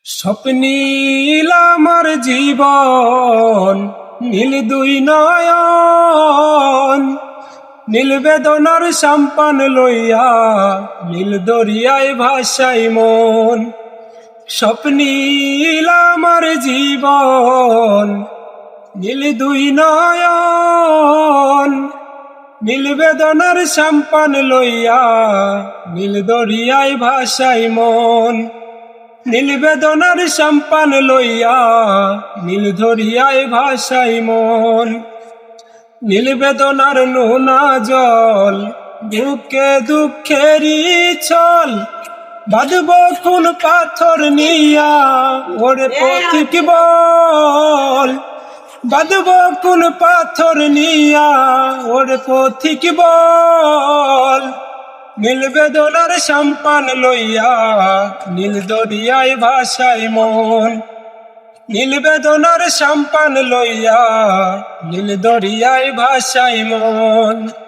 স্বপ্নীল আমার জীবন, নীল দুই নয়ন, নীল বেদনার সাম্পান লইয়া, নীল দরিয়ায় ভাসাই মন। স্বপ্নীল আমার জীবন, নীল দুই নয়ন, নীল বেদনার সাম্পান লইয়া, নীল দরিয়ায় ভাসাই মন। নীল বেদনার সাম্পান লইয়া, নীল দরিয়ায় ভাসাই মন। নীল বেদনার নোনা জল, বুকে দুঃখেরই ছল, বাঁধব কোন পাথর নিয়া, ওরে পথিক বল। বাঁধব কোন পাথর নিয়া, ওরে পথিক বল। নীল বেদনার সাম্পান লইয়া, নীল দরিয়ায় ভাসাই মন। নীল বেদনার সাম্পান লইয়া, নীল দরিয়ায় ভাসাই মন।